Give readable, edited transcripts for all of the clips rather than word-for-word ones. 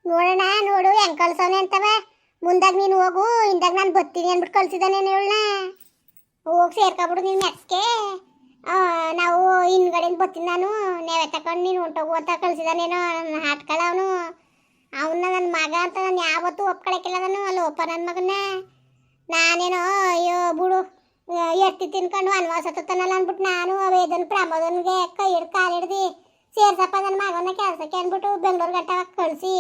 ನೋಡೋಣ ನೋಡು ಹೆಂಗ್ ಕಳ್ಸವನೆ ಅಂತವ. ಮುಂದಾಗ ನೀನು ಹೋಗು, ಹಿಂದಾಗ ನಾನು ಬರ್ತೀನಿ ಅಂದ್ಬಿಟ್ಟು ಕಳ್ಸಿದಾನೇನು ಇವಳನ್ನ. ಹೋಗಿ ಸೇರ್ಕೊಬಿಡು ನೀನು ನೆಕ್ಸ್ಟ್ಗೆ. ನಾವು ಹಿಂದ್ಗಡೆಯಿಂದ ಬರ್ತೀನಿ ನಾನು, ನೇವೆ ತಕೊಂಡು ನೀನು ಹೊಂಟೋಗು ಅಂತ ಕಳ್ಸಿದಾನೇನೋ ನನ್ನ ಹಾಟ್ಕಳ ಅವನು. ಅವನ್ನ ನನ್ನ ಮಗ ಅಂತ ನಾನು ಯಾವತ್ತೂ ಒಪ್ಕೊಳಕ್ಕಿಲ್ಲ ನಾನು. ಅಲ್ಲಿ ಒಪ್ಪ ನನ್ನ ಮಗನ್ನ ನಾನೇನೋ ಅಯ್ಯೋ ಬಿಡು ಎತ್ತಿ ತಿನ್ಕೊಂಡು ಅನ್ವಾಸ ತನ್ನಲ್ಲ ಅಂದ್ಬಿಟ್ಟು ನಾನು ವೇದನ್ ಪ್ರಮೋದನ್ಗೆ ಕೈ ಹಿಡ್ದು ಕಾಲು ಹಿಡ್ದು ಸೇರ್ಸಪ್ಪ ನನ್ನ ಮಗನ ಕೆಲಸಕ್ಕೆ ಅಂದ್ಬಿಟ್ಟು ಬೆಂಗಳೂರು ಗಂಟ ಕಳಿಸಿ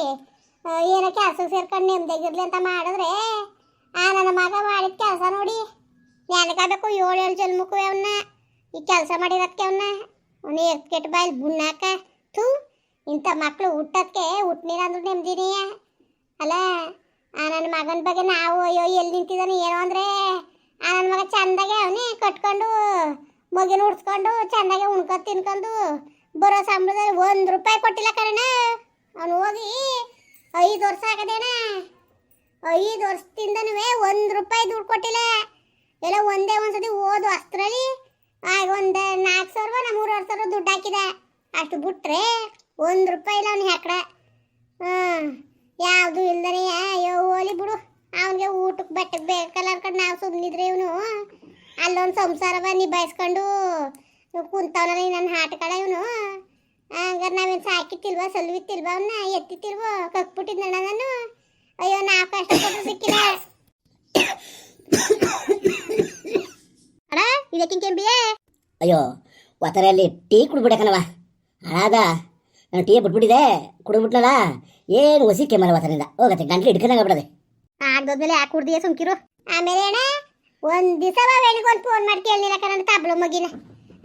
ಏನೋ ಕೆಲಸಕ್ಕೆ ಸೇರ್ಕೊಂಡು ನೆಮ್ಮದಿಗಿರ್ಲಿ ಅಂತ ಮಾಡಿದ್ರೆ ನನ್ನ ಮಗ ಮಾಡಿದ ಕೆಲಸ ನೋಡಿ ನೆನಕಬೇಕು. 7 ಜನ್ಮಕ್ಕೂ ಅವನ್ನ ಈ ಕೆಲಸ ಮಾಡಿರೋದಕ್ಕೆ ಅವನ್ನ ಕೆಟ್ಟ ಬಾಯಲ್ಲಿ ಬುಣ್ಣಾಕ ಥೂ. ಇಂಥ ಮಕ್ಕಳು ಹುಟ್ಟೋದಕ್ಕೆ ಹುಟ್ಟಿನಿಲ್ಲ ಅಂದ್ರೂ ನೆಮ್ಮದಿನೇ ಅಲ್ಲ. ನನ್ನ ಮಗನ ಬಗ್ಗೆ ನಾವು ಅಯ್ಯೋ ಎಲ್ಲಿ ನಿಂತಿದ್ದಾನೆ ಏನೋ ಅಂದರೆ ನನ್ನ ಮಗ ಚಂದಾಗೆ ಅವನೇ ಕಟ್ಕೊಂಡು ಮಗಿನ ಉಡ್ಸ್ಕೊಂಡು ಚಂದಾಗೆ ಉಣ್ಕೊಂಡು ತಿನ್ಕೊಂಡು ಬರೋ ಸಂಬಳದಲ್ಲಿ 1 ರೂಪಾಯಿ ಕೊಟ್ಟಿಲ್ಲ ಕಣ. ಅವನು ಹೋಗಿ 5 ವರ್ಷ ಆಗದೇನ. 5 ವರ್ಷದಿಂದನೂ 1 ರೂಪಾಯಿ ದುಡ್ಡು ಕೊಟ್ಟಿಲ್ಲ. ಎಲ್ಲ ಒಂದೇ ಒಂದ್ಸತಿ ಓದು ಅಷ್ಟರಲ್ಲಿ ಆಗ ಒಂದು 4,000 3,000 ದುಡ್ಡು ಹಾಕಿದೆ. ಅಷ್ಟು ಬಿಟ್ರೆ 1 ರೂಪಾಯಿ ಇಲ್ಲ ಅವ್ನು ಹೆಕ್ಡ. ಯಾವುದು ಇಲ್ದನೆ ಅಯ್ಯೋ ಹೋಲಿ ಬಿಡು. ಅವನಿಗೆ ಊಟಕ್ಕೆ ಬಟ್ಟೆಗೆ ಬೇಕಲ್ಲ ಅನ್ಕೊಂಡು ನಾವು ಸುಮ್ಮನಿದ್ರೆ ಇವನು ಅಲ್ಲೊಂದು ಸಂಸಾರವ ನಿಭಾಯಿಸ್ಕೊಂಡು ಕುಂತವನ ನನ್ನ ಹಾಟಕಳ ಇವನು. ಹಂಗಾರೆ ನಾವೇನು ಸಾಕಿತ್ತಿಲ್ವ ಸಲ್ವಿತ್ತಿಲ್ವ ಅವನ್ನ ಎತ್ತಿತ್ತಿಲ್ವೋ ಕಕ್ಬಿಟ್ಟಿದ್ನಣ್ಣ ನಾನು. ಅಯ್ಯೋ ನಾವು ಕಷ್ಟಪಟ್ಟು ಸಿಕ್ಕಿಲ್ಲ ಅಣ್ಣ. ಇದಕ್ಕೆ ಕೆಂಬಿಯೇ ಅಯ್ಯೋ ಒತ್ತರಲ್ಲಿ ಟೀ ಕುಡ್ಬಿಡಕನವ ಹಾಳಾದ. ನಾನು ಟೀ ಬಿಟ್ಬಿಟ್ಟಿದೆ ಕುಡಿದ್ಬಿಟ್ನಲ್ಲ ಏನು ಹೊಸಿ ಕೆಮ್ಮಲ್ಲ ಒತ್ತರಿಂದ ಹೋಗತ್ತೆ ಗಂಟ್ಲು ಹಿಡ್ಕೊಂಡಾಗ ಬಿಡದೆ. ಆಗ್ದೋದ್ಮೇಲೆ ಯಾಕೆ ಕುಡ್ದಿಯ ಸುಮ್ಕಿರು. ಆಮೇಲೆ ಅಣ್ಣ ಒಂದು ದಿವಸ ವೇಣಿಗೊಂದು ಫೋನ್ ಮಾಡಿ ಕೇಳಲಿಲ್ಲ ಕಣ ತಬ್ಳು ಮಗಿನ.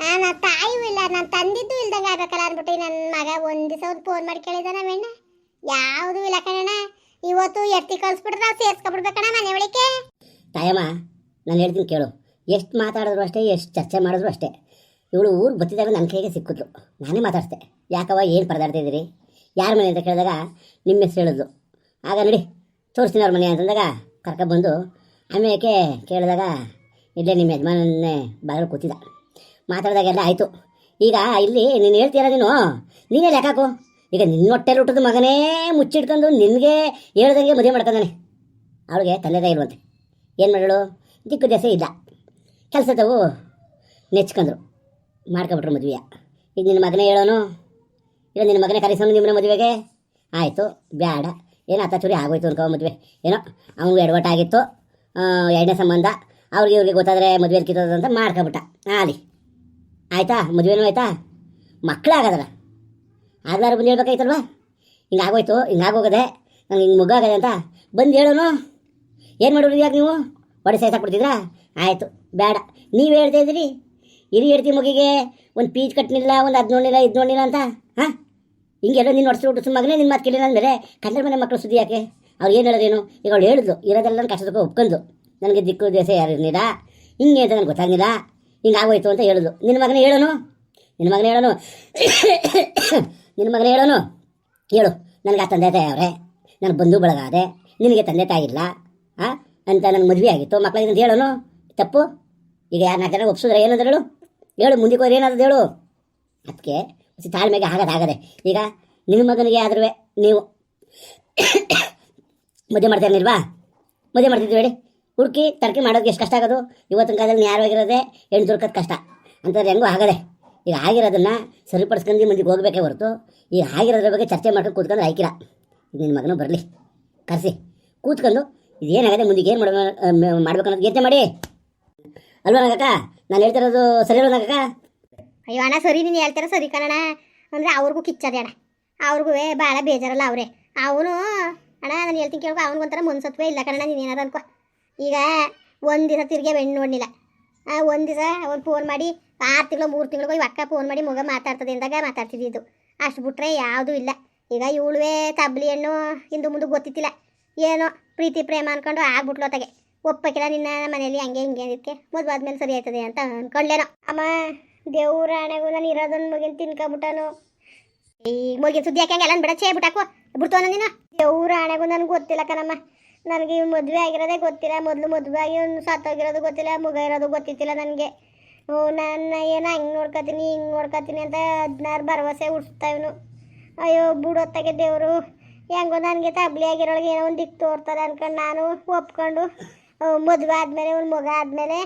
ನನ್ನ ತಾಯಿಯೂ ಇಲ್ಲ ನನ್ನ ತಂದಿದ್ದು ಇಲ್ದಂಗೆ ಆಗ್ಬೇಕಲ್ಲ ಅಂದ್ಬಿಟ್ಟು ನನ್ನ ಮಗ ಒಂದು ದಿವಸ ಒಂದು ಫೋನ್ ಮಾಡಿ ಕೇಳಿದಾನ ಅಣ್ಣ. ಯಾವುದೂ ಇಲ್ಲ ಕಣ. ಇವತ್ತು ಎತ್ತಿ ಕಳಿಸ್ಬಿಟ್ರೆ ನಾವು ಸೇರ್ಸ್ಕೊಬಿಡ್ಬೇಕಣ್ಣ ಮನೆ ಒಳಕ್ಕೆ. ತಾಯಮ್ಮ ನಾನು ಹೇಳ್ತೀನಿ ಕೇಳು. ಎಷ್ಟು ಮಾತಾಡಿದ್ರು ಅಷ್ಟೇ, ಎಷ್ಟು ಚರ್ಚೆ ಮಾಡಿದ್ರು ಅಷ್ಟೇ. ಇವಳು ಊರಿಗೆ ಬತ್ತಿದಾಗ ನನ್ನ ಕೈಗೆ ಸಿಕ್ಕಿದ್ಲು. ನಾನೇ ಮಾತಾಡಿಸ್ದೆ, ಯಾಕವ ಏನು ಪರದಾಡ್ತಿದ್ದೀರಿ ಯಾರ ಮನೆ ಅಂತ ಕೇಳಿದಾಗ ನಿಮ್ಮ ಹೆಸರು ಹೇಳಿದ್ಲು. ಆಗ ನೋಡಿ ತೋರಿಸ್ತೀನಿ ಅವ್ರ ಮನೆ ಅಂತಂದಾಗ ಕರ್ಕೊಬಂದು ಆಮೇಲೆ ಕೇಳಿದಾಗ ಇಲ್ಲೇ ನಿಮ್ಮ ಯಜಮಾನನ್ನೇ ಬಾಗಿಲು ಕೂತಿದ್ದ. ಮಾತಾಡಿದಾಗೆಲ್ಲ ಆಯಿತು. ಈಗ ಇಲ್ಲಿ ನೀನು ಹೇಳ್ತೀರ ನೀನೇ ಲೆಕ್ಕಾಕು. ಈಗ ನಿನ್ನ ಹೊಟ್ಟೆಲಿ ಹುಟ್ಟಿದ ಮಗನೇ ಮುಚ್ಚಿಡ್ಕೊಂಡು ನಿನಗೆ ಹೇಳ್ದಂಗೆ ಮದುವೆ ಮಾಡ್ಕೊಂಡಾನೆ. ಅವಳಿಗೆ ತಂದೆ ತಾಯಿ ಇಲ್ವಂತೆ. ಏನು ಮಾಡೋಳು, ದಿಕ್ಕು ದೆಸೆ ಇಲ್ಲ. ಕೆಲಸದವು ನೆಚ್ಕೊಂಡ್ರು, ಮಾಡ್ಕೊಬಿಟ್ರು ಮದುವೆಯ. ಈಗ ನಿನ್ನ ಮಗನೇ ಹೇಳೋನು, ಇಲ್ಲ ನಿನ್ನ ಮಗನೇ ಕರೆಸೋನು ನಿಮ್ಮನೆ ಮದುವೆಗೆ. ಆಯಿತು ಬೇಡ, ಏನೋ ಚೂರಿ ಆಗೋಯ್ತು ಅನ್ಕೋ ಮದುವೆ. ಏನೋ ಅವನಿಗೂ ಎಡವಟ್ಟಾಗಿತ್ತು, 2ನೇ ಸಂಬಂಧ. ಇವ್ರಿಗೆ ಗೊತ್ತಾದರೆ ಮದುವೆ ಕಿತ್ತೋದು ಅಂತ ಮಾಡ್ಕೊಬಿಟ್ಟ. ಆಲಿ ಆಯಿತಾ, ಮದುವೆನೂ ಆಯಿತಾ, ಮಕ್ಕಳಾಗದಲ್ಲ. ಆಗ್ಲಾರು ಬಂದು ಹೇಳ್ಬೇಕಾಯ್ತಲ್ವ. ಹಿಂಗಾಗೋಯ್ತು, ಹಿಂಗಾಗೋಗದೆ, ನಂಗೆ ಹಿಂಗೆ ಮುಗ್ಗಾಗದೆ ಅಂತ ಬಂದು ಹೇಳೋನು. ಏನು ಮಾಡೋರು ಯಾಕೆ ನೀವು ಹೊಡೆ ಸಾಯ್ಸಾಕ್ಬಿಡ್ತಿದ್ರಾ? ಆಯಿತು ಬೇಡ, ನೀವು ಹೇಳ್ತಾ ಇದ್ದೀರಿ ಹಿರಿ ಹೇಳ್ತಿ ಮಗಿಗೆ ಒಂದು ಪೀಚ್ ಕಟ್ಟನಿಲ್ಲ, ಒಂದು ಅದು ನೋಡಿಲ್ಲ ಇದು ನೋಡಿಲ್ಲ ಅಂತ. ಹಾಂ ಹಿಂಗೆಲ್ಲ ನೀನು ಹೊಡ್ಸಿ ಮಗನೇ ನಿನ್ನ ಮಾತು ಕೇಳಿಲ್ಲ ಅಂದಮೇಲೆ ಕನ್ನಡ ಮನೆ ಮಕ್ಕಳು ಸುದ್ದಿ ಯಾಕೆ? ಅವ್ರು ಏನು ಹೇಳೋದೇನು? ಈಗ ಅವಳು ಹೇಳಿದ್ಲು ಇರೋದೆಲ್ಲ ಕಷ್ಟದಕ್ಕೂ ಒಪ್ಕೊಂಡು ನನಗೆ ದಿಕ್ಕು ದೇಶ ಯಾರು ಇರಲಿಲ್ಲ, ಹಿಂಗೆ ಅಂತ ನನಗೆ ಗೊತ್ತಾಗಿಲ್ಲ, ಹಿಂಗೆ ಆಗೋಯ್ತು ಅಂತ ಹೇಳಿದ್ಲು. ನಿನ್ನ ಮಗನೇ ಹೇಳೋನು, ನಿನ್ನ ಮಗನೇ ಹೇಳೋನು, ನಿನ್ನ ಮಗನೇ ಹೇಳೋನು. ಹೇಳು, ನನಗೆ ಆ ತಂದೆ ತಾಯಿ ಅವರೇ, ನನ್ನ ಬಂಧು ಬಳಗ ಅದೇ, ನಿನಗೆ ತಂದೆ ತಾಯಿ ಇಲ್ಲ ಅಂತ ನನಗೆ ಮದುವೆ ಆಗಿತ್ತು, ಮಕ್ಕಳಿಗೆ ಅಂತ ಹೇಳೋನು. ತಪ್ಪು. ಈಗ ಯಾರು 4 ಜನ ಒಪ್ಸಿದ್ರೆ ಏನಾದ್ರು ಹೇಳು, ಹೇಳು ಮುಂದಕ್ಕೆ ಹೋದ್ರೆ ಏನಾದ್ರು ಹೇಳು. ಅದಕ್ಕೆ ತಾಳ್ಮೆಗೆ ಆಗದೆ. ಈಗ ನಿಮ್ಮ ಮಗನಿಗೆ ಆದ್ರೂ ನೀವು ಮದುವೆ ಮಾಡ್ತಾ ಇರ್ಲಿಲ್ವಾ? ಮದುವೆ ಮಾಡ್ತಿದ್ವಿ ಹೇಳಿ. ಹುಡುಕಿ ತರಕಾರಿ ಮಾಡೋದಕ್ಕೆ ಎಷ್ಟು ಕಷ್ಟ ಆಗೋದು. ಇವತ್ತಿನ ಕಾಲದಲ್ಲಿ ನ್ಯಾಯವಾಗಿರೋದೇ ಹೆಣ್ಣು ದುರ್ಕೋದು ಕಷ್ಟ ಅಂತಂದ್ರೆ ಹೆಂಗೂ ಆಗದೆ. ಈಗ ಆಗಿರೋದನ್ನು ಸರಿಪಡಿಸ್ಕೊಂಡು ಮುಂದಕ್ಕೆ ಹೋಗಬೇಕೇ ಹೊರತು ಈಗ ಆಗಿರೋದ್ರ ಬಗ್ಗೆ ಚರ್ಚೆ ಮಾಡ್ಕೊಂಡು ಕೂತ್ಕೊಂಡು ಆಯ್ಕಿಲ್ಲ. ಈಗ ನಿನ್ನ ಮಗನೂ ಬರಲಿ, ಕರೆಸಿ ಕೂತ್ಕೊಂಡು ಇದೇನಾಗದೆ ಮುಂದಕ್ಕೆ ಏನು ಮಾಡ್ಬೇಕು ಅನ್ನೋದು ಯೋಚನೆ ಮಾಡಿ ಅಲ್ವಾ ನಗಕ್ಕ? ನಾನು ಹೇಳ್ತಿರೋದು ಸರಿ ಅಲ್ವ ನಗಕ್ಕ? ಅಯ್ಯೋ ಅಣ್ಣ ಸರಿ, ನೀನು ಹೇಳ್ತಿರೋ ಸರಿ ಕಣಣ್ಣ. ಅಂದರೆ ಅವ್ರಿಗೂ ಕಿಚ್ಚದೆ ಅಣ್ಣ, ಅವ್ರಿಗೂ ಭಾಳ ಬೇಜಾರಲ್ಲ ಅವರೇ. ಅವನು ಅಣ್ಣ ನಾನು ಹೇಳ್ತೀನಿ ಕೇಳ್ಕೊ, ಅವ್ನಿಗೊಂಥರ ಮನ್ಸತ್ವೇ ಇಲ್ಲ ಕಣಣ್ಣ. ನೀನು ಏನಾರು ಅನ್ಕೋ. ಈಗ ಒಂದು ದಿವಸ ತಿರ್ಗಿ ಬೆಣ್ಣು ನೋಡಲಿಲ್ಲ, ಒಂದು ದಿವಸ ಒಂದು ಫೋನ್ ಮಾಡಿ 6 ತಿಂಗಳು 3 ತಿಂಗಳು ಇವು ಅಕ್ಕ ಫೋನ್ ಮಾಡಿ ಮಗ ಮಾತಾಡ್ತದೆ ಅಂದಾಗ ಮಾತಾಡ್ತಿದ್ದು. ಅಷ್ಟು ಬಿಟ್ರೆ ಯಾವುದೂ ಇಲ್ಲ. ಈಗ ಇವಳುವೆ ತಬ್ಲಿ ಹೆಣ್ಣು ಹಿಂದೆ ಮುಂದೆ ಗೊತ್ತಿತ್ತಿಲ್ಲ, ಏನೋ ಪ್ರೀತಿ ಪ್ರೇಮ ಅಂದ್ಕೊಂಡು ಆಗ್ಬಿಟ್ಲು. ಹೊತ್ತಾಗೆ ಒಪ್ಪಕ್ಕಿಲ್ಲ ನಿನ್ನ ಮನೇಲಿ ಹಂಗೆ ಹಿಂಗೆ ಇದಕ್ಕೆ ಮದುವೆ ಆದ್ಮೇಲೆ ಸರಿ ಆಯ್ತದೆ ಅಂತ ಅಂದ್ಕೊಂಡ್ಲೇನೋ. ಅಮ್ಮ ದೇವ್ರ ಹಣೆಗೂ ನಾನು ಇರೋದನ್ನು ಮಗಿನ ತಿನ್ಕೊಬಿಟ್ಟನು. ಈಗ ಮಗಿನ ಸುದ್ದಿ ಯಾಕೆ ಹಂಗೆಲ್ಲ ಬಿಡ ಚೇ ಬಿಟ್ಟಾಕೋ ಬಿಡ್ತವನ ನೀನು. ದೇವ್ರ ಹಣೆಗೂ ನನಗೆ ಗೊತ್ತಿಲ್ಲ ಕಣಮ್ಮ. ನನಗೆ ಮದುವೆ ಆಗಿರೋದೇ ಗೊತ್ತಿಲ್ಲ. ಮೊದಲು ಮದುವೆ ಆಗಿ ಸತ್ತೋಗಿರೋದು ಗೊತ್ತಿಲ್ಲ, ಮಗ ಇರೋದು ಗೊತ್ತಿತ್ತಿಲ್ಲ ನನಗೆ. ನನ್ನ ಏನೋ ಹಂಗೆ ನೋಡ್ಕೊತೀನಿ ಹಿಂಗೆ ನೋಡ್ಕೊತೀನಿ ಅಂತ 16 ಭರವಸೆ ಉಡ್ಸ್ತಾ ಇವನು. ಅಯ್ಯೋ ಬಿಡೋತ್ತಾಗೆ ದೇವರು ಹೆಂಗೋ ನನಗೆ ತಬ್ಲಿ ಆಗಿರೋಳಿಗೆ ಏನೋ ಒಂದು ದಿಕ್ಕು ತೋರ್ತದೆ ಅನ್ಕೊಂಡು ನಾನು ಒಪ್ಕೊಂಡು ಮದುವೆ ಆದಮೇಲೆ ಒಂದು ಮಗ ಆದಮೇಲೆ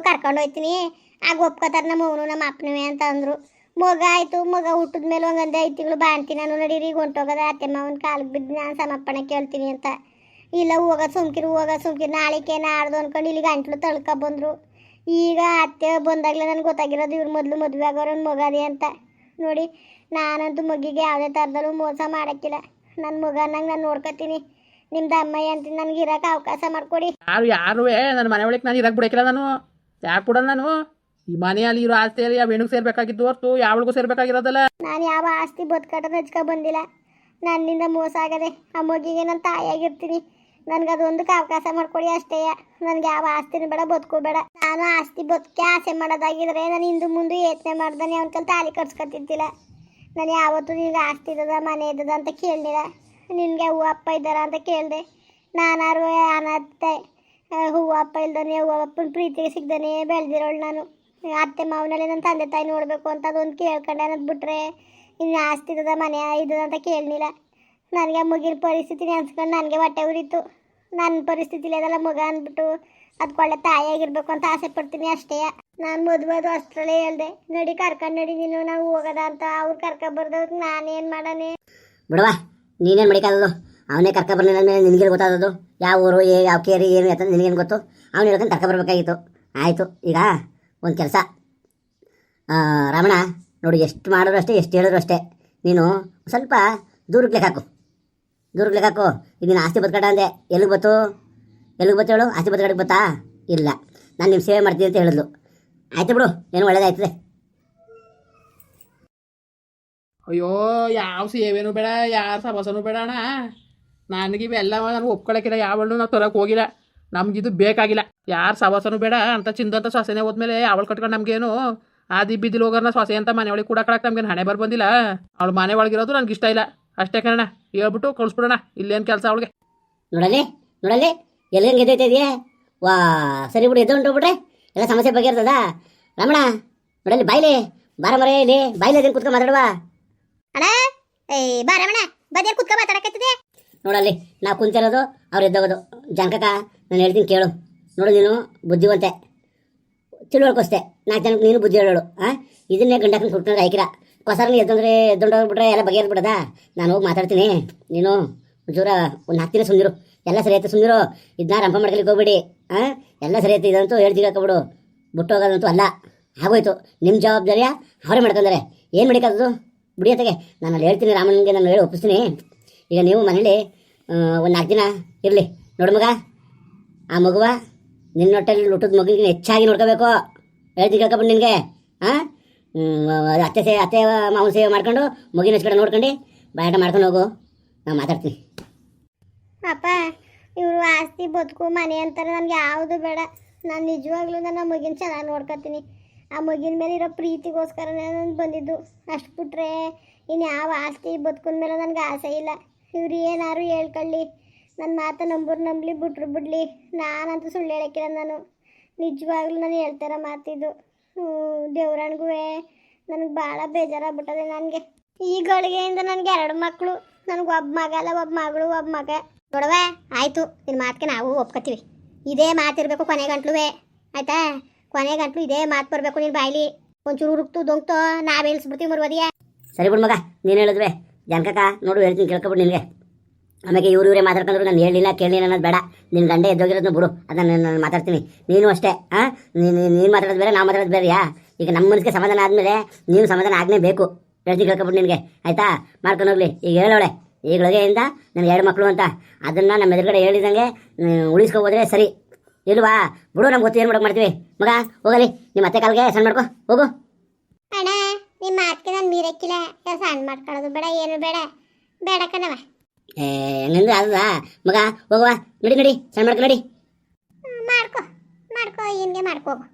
ಕರ್ಕೊಂಡು ಹೋಗ್ತೀನಿ. ಆಗ ಒಪ್ಕೋತಾರೆ ನಮ್ಮ ಅವನು ನಮ್ಮ ಅಪ್ಪನವೇ ಅಂತ ಅಂದರು. ಮಗ ಆಯಿತು. ಮಗ ಹುಟ್ಟಿದ ಮೇಲೆ ಒಂದೊಂದೇ 5 ತಿಂಗಳು ಬಾಣ್ತೀನಿ ನಾನು. ನಡೀರಿ ಈಗ ಹೊಂಟೋಗೋದ ಅತ್ತೆ ಮಾವನ ಕಾಲಿಗೆ ಬಿದ್ದು ನಾನು ಸಮರ್ಪಣೆ ಕೇಳ್ತೀನಿ ಅಂತ. ಇಲ್ಲ ಹೋಗೋದು ಸುಮ್ಕಿರು ನಾಳಿಕೆ ನಾಡ್ದು ಅಂದ್ಕೊಂಡು ಇಲ್ಲಿ ಗಂಟ್ಲು ತಳ್ಕೊಬಂದರು. ಈಗ ಅತ್ತೆ ಬಂದಾಗಲೇ ನನಗೆ ಗೊತ್ತಾಗಿರೋದು ಇವ್ರು ಮೊದಲು ಮದುವೆ ಆಗೋರು ಒಂದು ಮಗ ಅದೇ ಅಂತ. ನೋಡಿ ನಾನಂತೂ ಮಗಿಗೆ ಯಾವುದೇ ಥರದಲ್ಲೂ ಮೋಸ ಮಾಡೋಕ್ಕಿಲ್ಲ. ನನ್ನ ಮಗನಾಗ ನಾನು ನೋಡ್ಕೊತೀನಿ. ನಿಮ್ದು ಅಮ್ಮಯ್ಯ ಅಂತೀನಿ, ನನಗೆ ಇರೋಕೆ ಅವಕಾಶ ಮಾಡಿಕೊಡಿ. ಯಾರು ನನ್ನ ಮನೆ ಒಳಗೆ ನಾನು ಇರಕ್ಕೆ ಬಿಡಕ್ಕಿಲ್ಲ. ನಾನು ಯಾಕೆ ಕೊಡಲ್ಲ? ನಾನು ಈ ಮನೆಯಲ್ಲಿ ಇರೋ ಆಸ್ತಿಯಲ್ಲಿ ಯಾವ ಹೆಣ್ಣಿಗೆ ಸೇರ್ಬೇಕಾಗಿದ್ದು ಹೊರತು ಯಾವಳಿಗೂ ಸೇರ್ಬೇಕಾಗಿರೋದಲ್ಲ. ನಾನು ಯಾವ ಆಸ್ತಿ ಬದುಕಾಟ ರಚ್ಕೊ ಬಂದಿಲ್ಲ. ನನ್ನಿಂದ ಮೋಸ ಆಗದೆ. ಆ ಮಗಿಗೆ ನಾನು ತಾಯಿಯಾಗಿರ್ತೀನಿ. ನನಗೆ ಅದೊಂದಕ್ಕೆ ಅವಕಾಶ ಮಾಡಿಕೊಡಿ ಅಷ್ಟೇ. ನನಗೆ ಯಾವ ಆಸ್ತಿನೂ ಬೇಡ, ಬದುಕು ಬೇಡ. ನಾನು ಆಸ್ತಿ ಬದುಕೆ ಆಸೆ ಮಾಡೋದಾಗಿದ್ರೆ ನಾನು ಹಿಂದೆ ಮುಂದೆ ಯೋಚನೆ ಮಾಡ್ದಾನೆ ಅವನ ಕಲ್ ತಾಲಿ ಕಟ್ಸ್ಕೊತಿದ್ದಿಲ್ಲ. ನಾನು ಯಾವತ್ತೂ ನಿನಗೆ ಆಸ್ತಿ ಇದ್ದದ ಮನೆ ಇದ್ದದ ಅಂತ ಕೇಳಲಿಲ್ಲ. ನಿನಗೆ ಹೂವು ಅಪ್ಪ ಇದ್ದಾರ ಅಂತ ಕೇಳಿದೆ. ನಾನಾರು ಅನತ್ತೆ ಹೂವು ಅಪ್ಪ ಇಲ್ದಾನೆ ಹೂವು ಅಪ್ಪನ ಪ್ರೀತಿಗೆ ಸಿಗ್ದಾನೆ ಬೆಳೆದಿರೋಳು ನಾನು. ಅತ್ತೆ ಮಾವನಲ್ಲಿ ನನ್ನ ತಂದೆ ತಾಯಿ ನೋಡಬೇಕು ಅಂತ ಅದೊಂದು ಕೇಳ್ಕೊಂಡೆ ಅನ್ನೋದು ಬಿಟ್ರೆ ಇನ್ನು ಆಸ್ತಿ ಇದ್ದದ ಮನೆ ಇದ್ದದ ಅಂತ ಕೇಳಲಿಲ್ಲ. ನನಗೆ ಮುಗಿನ ಪರಿಸ್ಥಿತಿ ನೆನ್ಸ್ಕೊಂಡು ನನಗೆ ಹೊಟ್ಟೆ ಉರಿತು. ನನ್ನ ಪರಿಸ್ಥಿತಿಲಿ ಅದೆಲ್ಲ ಮಗ ಅಂದ್ಬಿಟ್ಟು ಅದಕ್ಕೊಳ್ಳೆ ತಾಯಿಯಾಗಿರ್ಬೇಕು ಅಂತ ಆಸೆ ಪಡ್ತೀನಿ ಅಷ್ಟೇ. ನಾನು ಮದುವೆ ಅದು ಅಷ್ಟರಲ್ಲೇ ಹೇಳ್ದೆ, ನಡಿ ಕರ್ಕೊಂಡು ನಡಿ ನೀನು ನಾವು ಹೋಗೋದ ಅಂತ. ಅವ್ರು ಕರ್ಕೊಬರ್ದವ್ರಿಗೆ ನಾನೇನು ಮಾಡಾನೆ ಬಿಡವಾ, ನೀನೇನು ಮಡಿಕಾದದು? ಅವನೇ ಕರ್ಕೊಬರ್ಲಿಲ್ಲ ಮೇಲೆ ನಿನಗೆ ಗೊತ್ತಾದದು ಯಾವ ಊರು ಯಾವ ಕೇರಿ ಏನು ಅಂತ ನಿನಗೇನು ಗೊತ್ತು? ಅವನು ಹೇಳ್ಕೊಂಡು ಕರ್ಕೊಬರ್ಬೇಕಾಗಿತ್ತು. ಆಯಿತು, ಈಗ ಒಂದು ಕೆಲಸ ರಮಣ ನೋಡಿ, ಎಷ್ಟು ಮಾಡಿದ್ರು ಅಷ್ಟೇ, ಎಷ್ಟು ಹೇಳಿದ್ರು ಅಷ್ಟೇ. ನೀನು ಸ್ವಲ್ಪ ದೂರಕ್ಕೆ ಲೆಕ್ಕ ಹಾಕು. ಇದನ್ನ ಆಸ್ತಿ ಬದುಕಡ ಅಂದೆ, ಎಲ್ಲಿಗೆ ಬತ್ತು ಹೇಳು? ಆಸ್ತಿ ಬದುಕಡೆಗೆ ಬತ್ತಾ? ಇಲ್ಲ, ನಾನು ನಿಮ್ಮ ಸೇವೆ ಮಾಡ್ತೀನಿ ಅಂತ ಹೇಳಿದ್ಲು. ಆಯ್ತು ಬಿಡು, ಏನು ಒಳ್ಳೇದಾಯ್ತದೆ. ಅಯ್ಯೋ, ಯಾವ ಸೇವೆನೂ ಬೇಡ, ಯಾರ ಸಬಸನೂ ಬೇಡ ಅಣ್ಣ. ನನಗಿವೆಲ್ಲ ನಾನು ಒಪ್ಕೊಳಕ್ಕಿಲ್ಲ. ಯಾವಳು ನಾವು ತರಕ್ಕೆ ಹೋಗಿಲ್ಲ. ನಮಗಿದು ಬೇಕಾಗಿಲ್ಲ. ಯಾರು ಸವಾಸನೂ ಬೇಡ ಅಂತ ಚಿಂದಂತ ಸೊಸೆನೇ ಹೋದ್ಮೇಲೆ ಅವಳು ಕಟ್ಕೊಂಡು ನಮಗೇನು ಆದಿ ಬಿದ್ದಿಲ್ ಹೋಗೋರ್ನ ಸೊಸೆ ಅಂತ ಮನೆ ಒಳಗೆ ಕೂಡ ಕಳಕ್ಕೆ ನಮ್ಗೇನು ಹಣೆ ಬಂದಿಲ್ಲ. ಅವಳು ಮನೆ ಒಳಗಿರೋದು ನನಗೆ ಇಷ್ಟ ಇಲ್ಲ ಅಷ್ಟೇ ಕಣ. ಹೇಳ್ಬಿಟ್ಟು ಕಳಿಸ್ಬಿಡೋಣ, ಇಲ್ಲೇನು ಕೆಲಸ ಅವಳಿಗೆ. ನೋಡಲಿ ಎಲ್ಲಿ ಹೆಂಗೆ ಎದ್ದೈತೆ ಇದೆಯಾ? ವಾ ಸರಿ ಬಿಡು, ಎದ್ದು ಹೊಂಟೋಗ್ಬಿಟ್ರೆ ಎಲ್ಲ ಸಮಸ್ಯೆ ಬಗೆರ್ತದ. ರಮಣ ನೋಡಲಿ, ಬಾಯ್ಲಿ ಬಾರ ಮರೆ, ಇಲ್ಲಿ ಬಾಯ್ಲಿ ಅದನ್ನು ಕುತ್ಕೊಂಡು ಮಾತಾಡುವ. ಅಣ್ಣ ಬಾ ರಮಣ, ಬದಿಯಲ್ಲಿ ಕುತ್ಕೊ ಮಾತಾಡಕತ್ತಿದೆ. ನೋಡಲ್ಲಿ ನಾವು ಕುಂತಿರೋದು ಅವ್ರು ಎದ್ದೋಗೋದು. ಜಾನಕಕ್ಕ ನಾನು ಹೇಳ್ತೀನಿ ಕೇಳು. ನೋಡು, ನೀನು ಬುದ್ಧಿವಂತೆ, ತಿಳುವಳ್ಕೊಸ್ತೆ. 4 ಜನಕ್ಕೆ ನೀನು ಬುದ್ಧಿ ಹೇಳೋಳು. ಇದನ್ನೇ ಗಂಡಕ್ಕನ ಕುಟ್ಕೊಂಡ್ರೆ ಆಯ್ಕಿರ ಕೊಸರ್ನಿ ಎದ್ದೊಂಡೋಗ್ಬಿಟ್ರೆ ಎಲ್ಲ ಬಗೆಹರಿಬಿಡದ. ನಾನು ಹೋಗಿ ಮಾತಾಡ್ತೀನಿ. ನೀನು ಒಂಚೂರ ಒಂದು 4 ದಿನ ಸುಂದಿರು, ಎಲ್ಲ ಸರಿ ಆಯ್ತು. ಸುಂದಿರು, ಇದನ್ನ ರಂಪ ಮಾಡ್ಕೊಲಿಕ್ಕೆ ಹೋಗ್ಬಿಡಿ. ಎಲ್ಲ ಸರಿ ಆಯ್ತು. ಇದಂತೂ ಹೇಳ್ತೀವಿ ಹಾಕೋಬಿಡು, ಬಿಟ್ಟು ಹೋಗೋದಂತೂ ಅಲ್ಲ. ಆಗೋಯ್ತು, ನಿಮ್ಮ ಜವಾಬ್ದಾರಿಯ ಅವರೇ ಮಾಡ್ಕೊಂಡಾರೆ. ಏನು ಮಾಡಿಕೋದು ಬಿಡಿಯತ್ತಗೆ. ನಾನು ಅಲ್ಲಿ ಹೇಳ್ತೀನಿ, ರಾಮನಿಗೆ ನಾನು ಹೇಳಿ ಒಪ್ಪಿಸ್ತೀನಿ. ಈಗ ನೀವು ಮನೇಲಿ ಒಂದು 4 ದಿನ ಇರಲಿ. ನೋಡು ಮಗ, ಆ ಮಗುವ ನಿನ್ನ ಹೊಟ್ಟೆಲಿ ಹುಟ್ಟಿದ ಮಗುವಿಗೆ ಹೆಚ್ಚಾಗಿ ನೋಡ್ಕೋಬೇಕು. ಹೇಳ್ತೀನಿ ಕೇಳ್ಕೊಬಿಟ್ಟು ನಿನಗೆ. ಅತ್ತೆ ಮಾವನ ಸೇವೆ ಮಾಡ್ಕೊಂಡು ಮಗುವಿನ ಹೆಚ್ಚು ಕಡೆ ನೋಡ್ಕೊಂಡು ಬಾಯಾಟ ಮಾಡ್ಕೊಂಡು ಹೋಗು, ನಾನು ಮಾತಾಡ್ತೀನಿ. ಅಪ್ಪ, ಇವರು ಆಸ್ತಿ ಬದುಕು ಮನೆ ಅಂತಾರೆ, ನನಗೆ ಯಾವುದು ಬೇಡ. ನಾನು ನಿಜವಾಗ್ಲೂ ನನ್ನ ಮಗಿನ ಚೆನ್ನಾಗಿ ನೋಡ್ಕೊತೀನಿ. ಆ ಮಗಿನ ಮೇಲೆ ಇರೋ ಪ್ರೀತಿಗೋಸ್ಕರನೇ ನಾನು ಬಂದಿದ್ದು. ಅಷ್ಟು ಬಿಟ್ರೆ ಇನ್ನು ಯಾವ ಆಸ್ತಿ ಬದುಕಿನ ಮೇಲೆ ನನಗೆ ಆಸೆ ಇಲ್ಲ. ಇವ್ರು ಏನಾರು ಹೇಳ್ಕೊಳ್ಳಿ, ನನ್ನ ಮಾತು ನಂಬಲಿ ಬಿಡ್ಲಿ, ನಾನಂತೂ ಸುಳ್ಳು ಹೇಳೋಕ್ಕಿಲ್ಲ. ನಾನು ನಿಜವಾಗ್ಲೂ ನಾನು ಹೇಳ್ತಾರ ಮಾತಿದ್ದು. ದೇವ್ರನಿಗೂ ನನಗೆ ಭಾಳ ಬೇಜಾರಾಗ್ಬಿಟ್ಟದೆ. ನನಗೆ ಈ ಗಳಿಗೆಯಿಂದ ನನಗೆ 2 ಮಕ್ಕಳು. ನನಗೆ ಒಬ್ಬ ಮಗ ಅಲ್ಲ, ಒಬ್ಬ ಮಗಳು, ಒಬ್ಬ ಮಗ. ನೋಡವ, ಆಯಿತು, ನಿನ್ನ ಮಾತಿಗೆ ನಾವು ಒಪ್ಕೋತೀವಿ. ಇದೇ ಮಾತಿರಬೇಕು ಕೊನೆ ಗಂಟ್ಲು, ಆಯಿತಾ? ಕೊನೆ ಗಂಟ್ಲು ಇದೇ ಮಾತು ಬರಬೇಕು ನಿನ್ನ ಬಾಯ್ಲಿ. ಒಂಚೂರು ಹುರುಕ್ತು ದೊಂಗ್ತು ನಾವೇ ಇಳಿಸ್ಬಿಡ್ತೀವಿ ಮರುವದಿಯಾ. ಸರಿ ಬಿಡು ಮಗ, ನೀನು ಹೇಳಿದ್ವೆ ಜಾನಕಕ್ಕ. ನೋಡು, ಹೇಳ್ತೀನಿ ಕೇಳ್ಕೊಬಿಡು ನಿನಗೆ. ಆಮೇಲೆ ಇವರೇ ಮಾತಾಡ್ಕೊಂಡ್ರು ನಾನು ಹೇಳಿಲ್ಲ ಕೇಳಲಿಲ್ಲ ಅನ್ನೋದು ಬೇಡ. ನಿನ್ನ ಗಂಡೆ ಎದ್ದೋಗಿರೋದನ್ನ ಬಿಡು, ಅದನ್ನು ನಾನು ಮಾತಾಡ್ತೀನಿ. ನೀನು ಅಷ್ಟೇ. ನೀನು ಮಾತಾಡೋದು ಬೇರೆ, ನಾವು ಮಾತಾಡೋದು ಬೇರೆಯಾ? ಈಗ ನಮ್ಮ ಮನಸ್ಸಿಗೆ ಸಮಾಧಾನ ಆದಮೇಲೆ ನೀನು ಸಮಾಧಾನ ಆಗಲೇಬೇಕು. ಹೇಳ್ತೀನಿ ಕೇಳ್ಕೊಬಿಟ್ಟು ನಿನಗೆ, ಆಯಿತಾ? ಮಾಡ್ಕೊಂಡು ಹೋಗ್ಲಿ. ಈಗ ಹೇಳೋಳೆ ಈಗಳಿಗೆಯಿಂದ ನನಗೆ 2 ಮಕ್ಕಳು ಅಂತ. ಅದನ್ನು ನಮ್ಮ ಎದುರುಗಡೆ ಹೇಳಿದಂಗೆ ಉಳಿಸ್ಕೋಬೋದ್ರೆ ಸರಿ. ಇಲ್ವಾ ಬಿಡು, ನಮ್ಗೆ ಗೊತ್ತು ಏನು ಮಾಡೋಕೆ ಮಾಡ್ತೀವಿ. ಮಗ ಹೋಗಲಿ, ನಿಮ್ಮ ಅತ್ತೆ ಕಾಲಿಗೆ ಸಣ್ಣ ಮಾಡ್ಕೊ ಹೋಗು. ಅಣ್ಣ, ನಿಮ್ಮ ಮಾತಿಗೆ ನಾನು ಮೀರಕ್ಕಿಲ್ಲ. ಸಣ್ಣ ಮಾಡ್ಕೊಳ್ಳೋದು ಬೇಡ, ಏನು ಬೇಡ ಕಣವ. ಹೆಂಗಂದ್ರೆ ಅದ ಮಗ, ಹೋಗುವ. ನಡಿ ಸಣ್ಣ ಮಾಡ್ಕೊ, ನಡಿ. ಮಾಡ್ಕೊ ಏನ್ಗೆ ಮಾಡ್ಕೋಗು,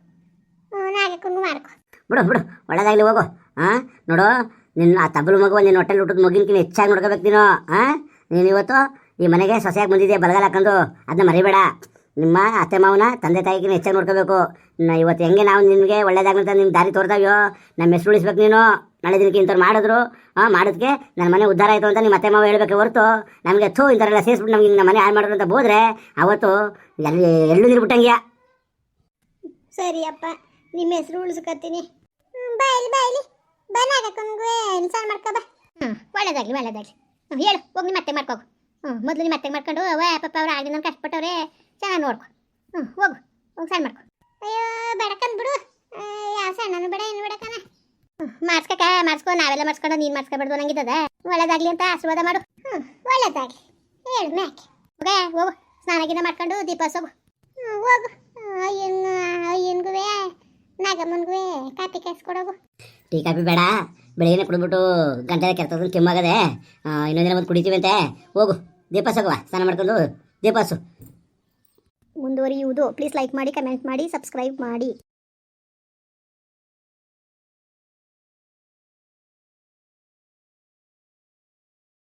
ನಾಗಕ್ಕಂಗೂ ಮಾಡ್ಕೊ. ಬಿಡು ಒಳ್ಳೇದಾಗಲಿ, ಹೋಗು. ನೋಡು, ನಿನ್ನ ಆ ತಬ್ಬಲು ಮಗುವ ನಿನ್ನ ಹೊಟ್ಟೆಲಿ ಹುಟ್ಟಿದ ಮಗಿನ್ಕಿನ ಹೆಚ್ಚಾಗಿ ನೋಡ್ಕೋಬೇಕು ನೀನು. ನೀನು ಇವತ್ತು ಈ ಮನೆಗೆ ಸೊಸೆಯಾಗಿ ಬಂದಿದ್ಯಾ ಬಲಗಾಲ ಹಾಕೊಂಡು, ಅದನ್ನ ಮರಿಬೇಡ. ನಿಮ್ಮ ಅತ್ತೆ ಮಾವನ ತಂದೆ ತಾಯಿಗಿನ ಹೆಚ್ಚಾಗಿ ನೋಡ್ಕೋಬೇಕು. ಇವತ್ತು ಹೆಂಗೆ ನಾವು ನಿನಗೆ ಒಳ್ಳೇದಾಗಂತ ನಿಮ್ಗೆ ದಾರಿ ತೋರ್ತಾವ್ಯೋ, ನಮ್ಮ ಹೆಸರು ಉಳಿಸ್ಬೇಕು ನೀನು. ನಾಳೆ ದಿನಕ್ಕೆ ಇಂಥವ್ರು ಮಾಡಿದ್ರು ಮಾಡೋದಕ್ಕೆ ನನ್ನ ಮನೆ ಉದ್ಧಾರ ಆಯಿತು ಅಂತ ನಿಮ್ಮ ಅತ್ತೆ ಮಾವ ಹೇಳ್ಬೇಕು ಹೊರತು ನಮಗೆ ಇಂಥವ್ರೆಲ್ಲ ಸೇರಿಸ್ಬಿಟ್ಟು ನಮ್ಗೆ ನಮ್ಮ ಮನೆ ಹಾಳು ಮಾಡಿದ್ರು ಅಂತ ಹೋದ್ರೆ ಅವತ್ತು ಎಲ್ಲೂ ನೀರು ಬಿಟ್ಟಂಗ್ಯಾ. ಸರಿ ಅಪ್ಪ, ನಿಮ್ಮ ಹೆಸರು ಉಳಿಸ್ಕೊತೀನಿ. ಬಾಯ್ಲಿ ಬನ್ನಾಗಕ್ಕಂಗೆ ಇನ್ಸಾಲ್ ಮಾಡ್ಕೊ ಬಾ. ಒಳ್ಳೇದಾಗ್ಲಿ ಒಳ್ಳೇದಾಗ್ಲಿ. ಹೇಳು ಹೋಗಿ ನಿಮ್ಮ ಅತ್ತೆ ಮಾಡ್ಕೋಗು. ಮೊದಲು ನಿಮ್ಮ ಅತ್ತೆ ಮಾಡ್ಕೊಂಡು ಪಾಪ ಅವ್ರು ಆಗಿನ ಕಷ್ಟಪಟ್ಟವ್ರೆ, ಚೆನ್ನಾಗಿ ನೋಡ್ಕೊ. ಹೋಗು ಸಣ್ಣ ಮಾಡ್ಕೊ. ಅಯ್ಯೋ ಬೇಡಕಂದ್ ಬಿಡು, ಯಾವ ಸಣ್ಣನು ಬೇಡ ಏನು ಬೇಡಕನ. ಮಾಡಿಸ್ಕೊ, ನಾವೆಲ್ಲ ಮಾಡಿಸ್ಕೊಂಡು ನೀನು ಮಾಡಿಸ್ಕೊಬಿಡ್ದು ನಂಗಿದ್ದದ. ಒಳ್ಳೇದಾಗ್ಲಿ ಅಂತ ಆಶೀರ್ವಾದ ಮಾಡು. ಒಳ್ಳೇದಾಗ್ಲಿ ಹೇಳು ಮ್ಯಾಕೆ. ಹೋಗು ಸ್ನಾನಗಿನ ಮಾಡ್ಕೊಂಡು ದೀಪ ಹಚ್ಚೋಗು. ಹೋಗು. ಅಯ್ಯನ್ಗೂ ನಾಗಮ್ಮನ್ಗೂ ಕಾಪಿ ಕಾಯಿಸ್ಕೊಡೋಗು. ಟೀ ಕಾಫಿ ಬೇಡ, ಬೆಳಗ್ಗೆ ಕುಡಿದ್ಬಿಟ್ಟು ಗಂಟೆ ಕೆರ್ತದ ಕೆಮ್ಮಾಗದೆ, ಇನ್ನೊಂದಿನ ಬಂದು ಕುಡಿತೀವಿ ಅಂತೆ. ಹೋಗು ದೀಪ ಹಚ್ಚೋಗುವ, ಸ್ನಾನ ಮಾಡ್ಕೊಂಡು ದೀಪ ಹಚ್ಚು. ಮುಂದುವರಿಯುವುದು. ಪ್ಲೀಸ್ ಲೈಕ್ ಮಾಡಿ, ಕಮೆಂಟ್ ಮಾಡಿ, ಸಬ್ಸ್ಕ್ರೈಬ್ ಮಾಡಿ.